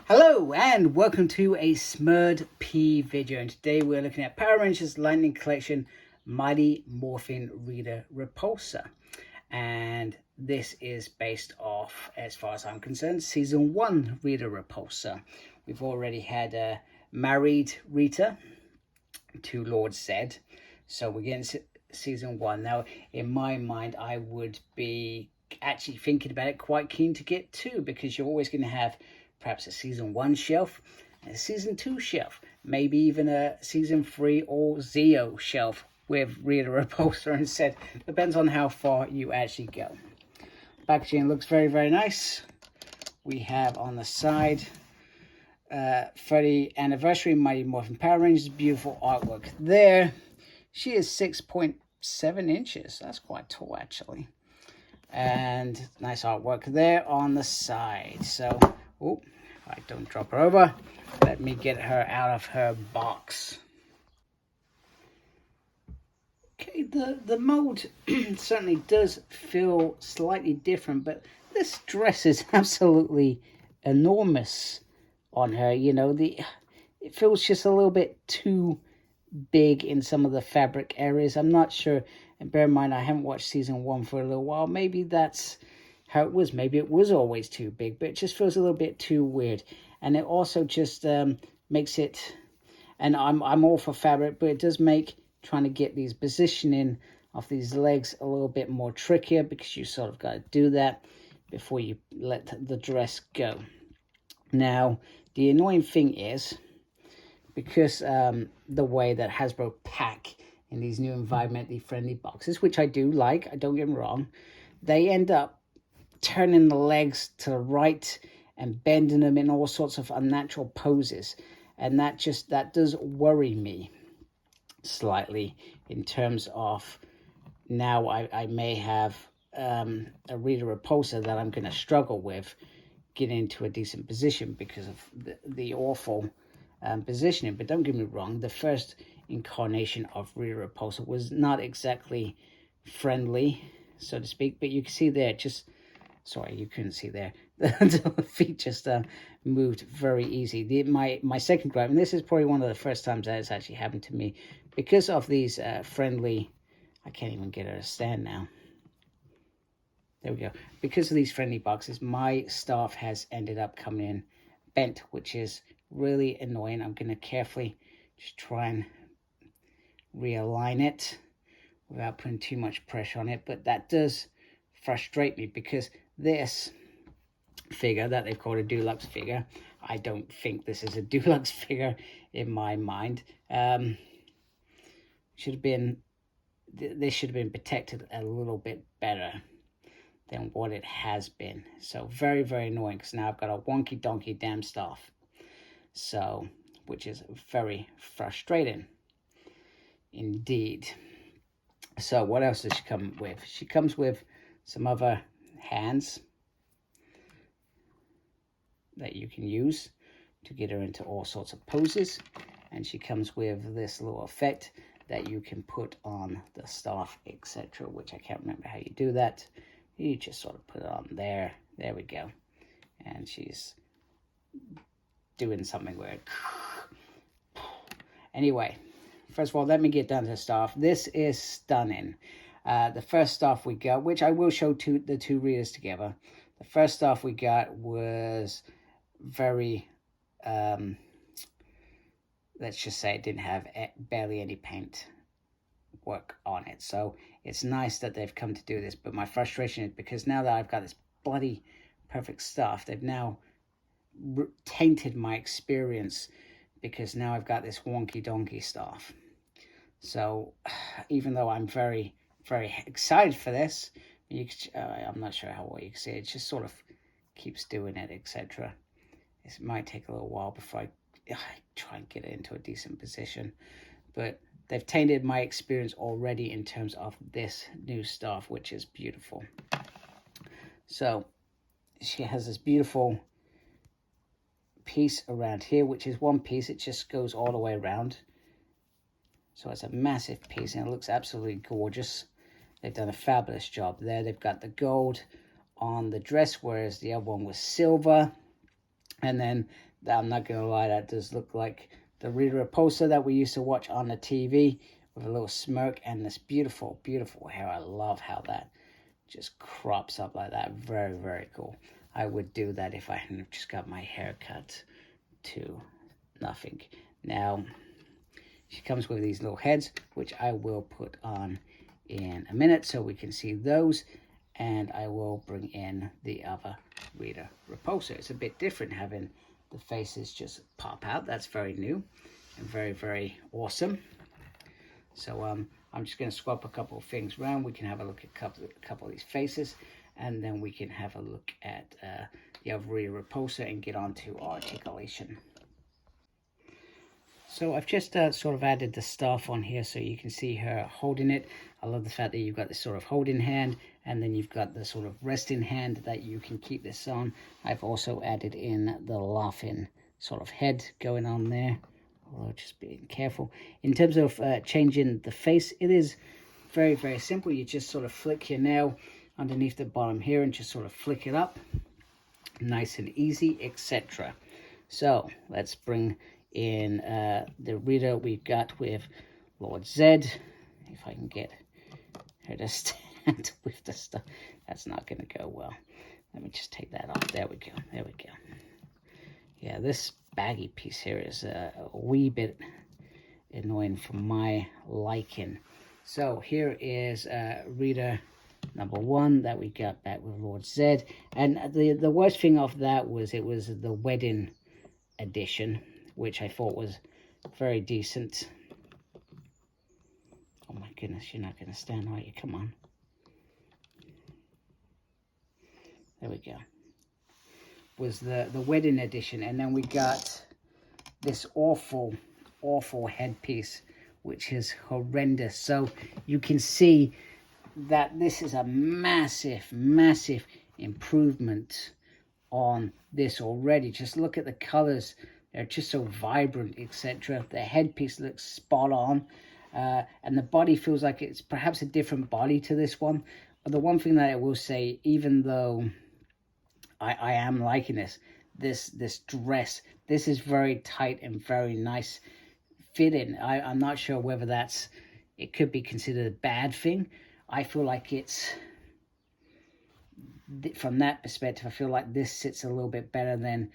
Hello and welcome to a Smurd P video, and today we're looking at Power Rangers Lightning Collection Mighty Morphin Rita Repulsa, and this is based off, as far as I'm concerned, Season 1 Rita Repulsa. We've already had Married Rita to Lord Zed, so we're getting Season 1. Now, in my mind, I would be actually thinking about it, quite keen to get 2, because you're always going to have perhaps a Season 1 shelf, and a Season 2 shelf, maybe even a Season 3 or Zeo shelf with Rita Repulsa instead. Depends on how far you actually go. Packaging looks very, very nice. We have on the side 30th anniversary Mighty Morphin Power Rangers. Beautiful artwork there. She is 6.7 inches. That's quite tall, actually. And nice artwork there on the side. So, oh, I don't drop her over. Let me get her out of her box. Okay, the mold certainly does feel slightly different, but this dress is absolutely enormous on her. You know, it feels just a little bit too big in some of the fabric areas. I'm not sure, and bear in mind I haven't watched Season 1 for a little while. Maybe that's how it was. Maybe it was always too big, but it just feels a little bit too weird. And it also just makes it, and I'm all for fabric, but it does make trying to get these positioning of these legs a little bit more trickier, because you sort of got to do that before you let the dress go. Now, the annoying thing is, because the way that Hasbro pack in these new environmentally friendly boxes, which I do like, I don't get me wrong, they end up turning the legs to the right and bending them in all sorts of unnatural poses. And that does worry me slightly, in terms of now I may have a Rita Repulsa that I'm going to struggle with getting into a decent position because of the awful positioning. But don't get me wrong, the first incarnation of Rita Repulsa was not exactly friendly, so to speak, but you can see there, just sorry, you couldn't see there, the feet just moved very easy. My second grab, and this is probably one of the first times that it's actually happened to me, because of these friendly, I can't even get her to stand now. There we go. Because of these friendly boxes, my staff has ended up coming in bent, which is really annoying. I'm going to carefully just try and realign it without putting too much pressure on it. But that does frustrate me, because this figure that they've called a Deluxe figure, I don't think this is a Deluxe figure in my mind. Should have been, this should have been protected a little bit better than what it has been. So very, very annoying, because now I've got a wonky donkey damn staff, so, which is very frustrating indeed. So what else does she come with? She comes with some other hands that you can use to get her into all sorts of poses, and she comes with this little effect that you can put on the staff, etc., which I can't remember how you do that. You just sort of put it on there. There we go. And she's doing something weird. Anyway, first of all, let me get down to the staff. This is stunning. The first staff we got, which I will show the two readers together. The first staff we got was very, let's just say it didn't have barely any paint work on it. So it's nice that they've come to do this, but my frustration is because now that I've got this bloody perfect stuff, they've now tainted my experience, because now I've got this wonky donkey stuff. So even though I'm very, very excited for this, I'm not sure how well you can see it. It just sort of keeps doing it, etc. It might take a little while before I try and get it into a decent position, but they've tainted my experience already in terms of this new stuff, which is beautiful. So she has this beautiful piece around here, which is one piece. It just goes all the way around. So it's a massive piece, and it looks absolutely gorgeous. They've done a fabulous job there. They've got the gold on the dress, whereas the other one was silver. And then I'm not gonna lie, that does look like the Rita Repulsa that we used to watch on the TV with a little smirk and this beautiful, beautiful hair. I love how that just crops up like that. Very, very cool. I would do that if I hadn't just got my hair cut to nothing. Now, she comes with these little heads, which I will put on in a minute so we can see those. And I will bring in the other Rita Repulsa. It's a bit different having the faces just pop out. That's very new and very, very awesome. So I'm just going to swap a couple of things around. We can have a look at a couple of these faces, and then we can have a look at the other Rita Repulsa and get on to articulation. So I've just sort of added the stuff on here so you can see her holding it. I love the fact that you've got this sort of holding hand, and then you've got the sort of resting hand that you can keep this on. I've also added in the laughing sort of head going on there, although just being careful. In terms of changing the face, it is very, very simple. You just sort of flick your nail underneath the bottom here and just sort of flick it up. Nice and easy, etc. So let's bring in the Rita we've got with Lord Zed. If I can get her to stand with the stuff. That's not going to go well. Let me just take that off. There we go. There we go. Yeah, this baggy piece here is a wee bit annoying for my liking. So here is Rita number 1 that we got back with Lord Zed. And the worst thing of that was it was the wedding edition, which I thought was very decent. Oh my goodness, you're not going to stand, are you? Come on. There we go. Was the wedding edition. And then we got this awful, awful headpiece, which is horrendous. So you can see that this is a massive, massive improvement on this already. Just look at the colors. They're just so vibrant, etc. The headpiece looks spot on. And the body feels like it's perhaps a different body to this one. But the one thing that I will say, even though I am liking this dress, this is very tight and very nice fitting. I'm not sure whether it could be considered a bad thing. I feel like it's, from that perspective, I feel like this sits a little bit better than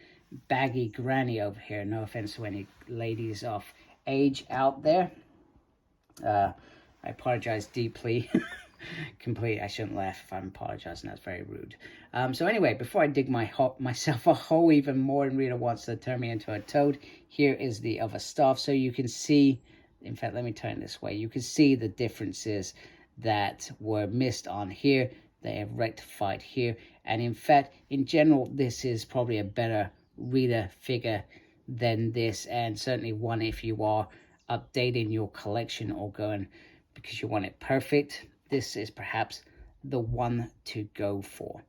baggy granny over here. No offense to any ladies of age out there. I apologize deeply. Completely, I shouldn't laugh if I'm apologizing. That's very rude. So anyway, before I dig myself a hole even more and Rita wants to turn me into a toad, here is the other stuff. So you can see, in fact, let me turn it this way. You can see the differences that were missed on here. They have rectified here. And in fact, in general, this is probably a better Rita figure than this. And certainly one if you are updating your collection or going because you want it perfect. This is perhaps the one to go for.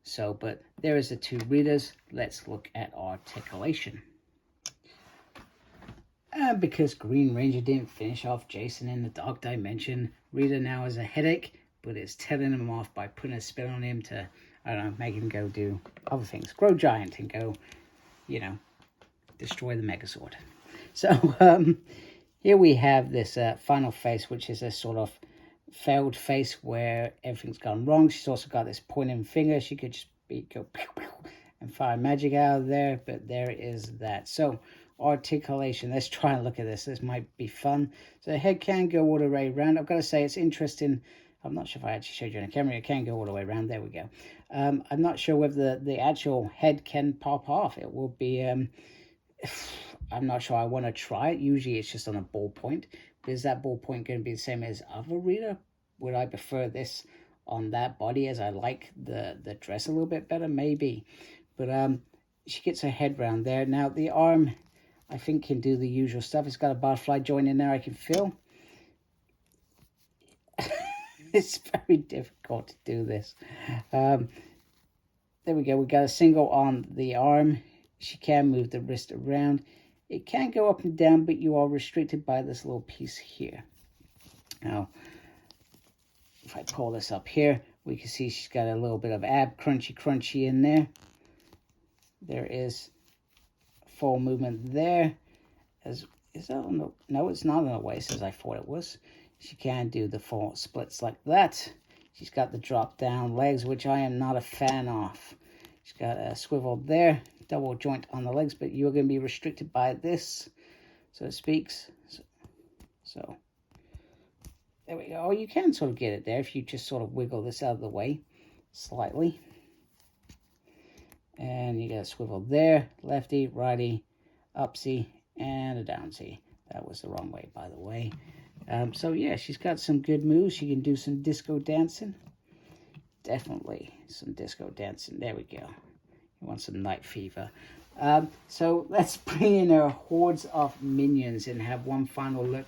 So, but there is the 2 Ritas. Let's look at articulation. And because Green Ranger didn't finish off Jason in the Dark Dimension, Rita now has a headache, but it's telling him off by putting a spell on him to, I don't know, make him go do other things. Grow giant and go, you know, destroy the Megazord. So, here we have this final face, which is a sort of failed face where everything's gone wrong. She's also got this pointing finger. She could just go pew, pew, and fire magic out of there, but there is that. So articulation, let's try and look at this. This might be fun. So the head can go all the way around. I've got to say it's interesting. I'm not sure if I actually showed you on the camera. It can go all the way around. There we go. I'm not sure whether the actual head can pop off. It will be I'm not sure I want to try it. Usually it's just on a ball point. But is that ball point going to be the same as other Rita? Would I prefer this on that body as I like the dress a little bit better? Maybe. But she gets her head round there. Now the arm, I think, can do the usual stuff. It's got a butterfly joint in there I can feel. It's very difficult to do this. There we go. We got a single on the arm. She can move the wrist around. It can go up and down, but you are restricted by this little piece here. Now, if I pull this up here, we can see she's got a little bit of ab crunchy in there. There is full movement there. Is that on the... No, it's not on the waist as I thought it was. She can do the full splits like that. She's got the drop down legs, which I am not a fan of. She's got a swivel there, double joint on the legs, but you're going to be restricted by this, so it speaks. So there we go. You can sort of get it there if you just sort of wiggle this out of the way slightly. And you got a swivel there, lefty, righty, upsy, and a downsy. That was the wrong way, by the way. So yeah, she's got some good moves. She can do some disco dancing. Definitely some disco dancing. There we go. You want some night fever. So let's bring in our hordes of minions and have one final look.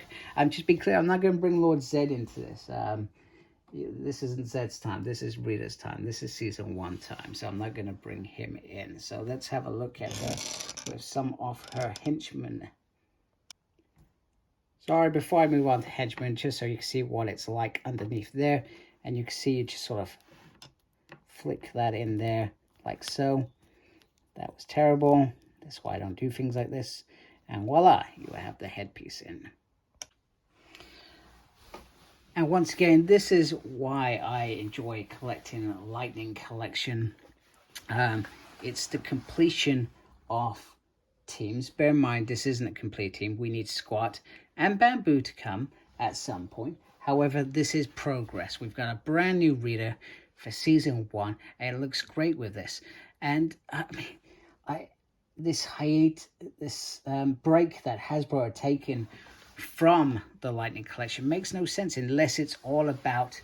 Just be clear, I'm not going to bring Lord Zed into this. This isn't Zed's time. This is Rita's time. This is season 1 time. So I'm not going to bring him in. So let's have a look at her with some of her henchmen. Sorry, before I move on to henchmen, just so you can see what it's like underneath there. And you can see you just sort of flick that in there like so. That was terrible. That's why I don't do things like this. And voila, you have the headpiece in. And once again, this is why I enjoy collecting a Lightning collection. It's the completion of teams. Bear in mind, this isn't a complete team. We need Squat and Bamboo to come at some point. However, this is progress. We've got a brand new Rita for season 1, and it looks great with this. And this break that Hasbro are taking from the Lightning collection makes no sense unless it's all about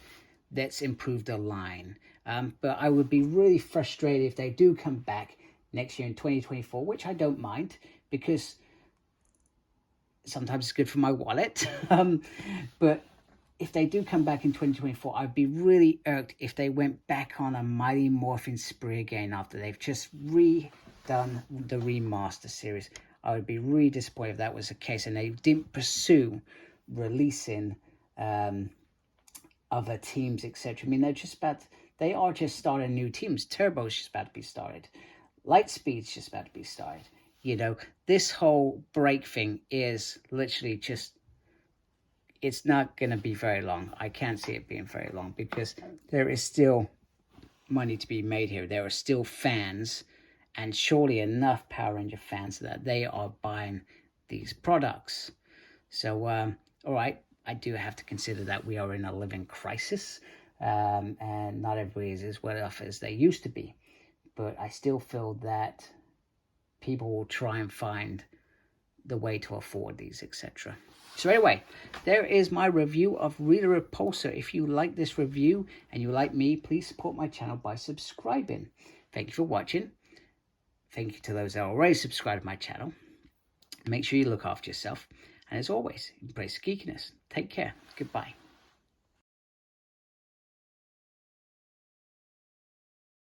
let's improve the line. But I would be really frustrated if they do come back next year in 2024, which I don't mind, because sometimes it's good for my wallet. But if they do come back in 2024, I'd be really irked if they went back on a Mighty Morphin spree again after they've just redone the remaster series. I would be really disappointed if that was the case and they didn't pursue releasing other teams, etc. I mean, they are just starting new teams. Turbo's just about to be started. Lightspeed's just about to be started. You know, this whole break thing is literally just, it's not going to be very long. I can't see it being very long because there is still money to be made here. There are still fans, and surely enough Power Ranger fans that they are buying these products. So, all right, I do have to consider that we are in a living crisis, and not everybody is as well off as they used to be. But I still feel that people will try and find the way to afford these, etc. So anyway, there is my review of Rita Repulsa. If you like this review and you like me, please support my channel by subscribing. Thank you for watching. Thank you to those that already subscribed to my channel. Make sure you look after yourself. And as always, embrace geekiness. Take care. Goodbye.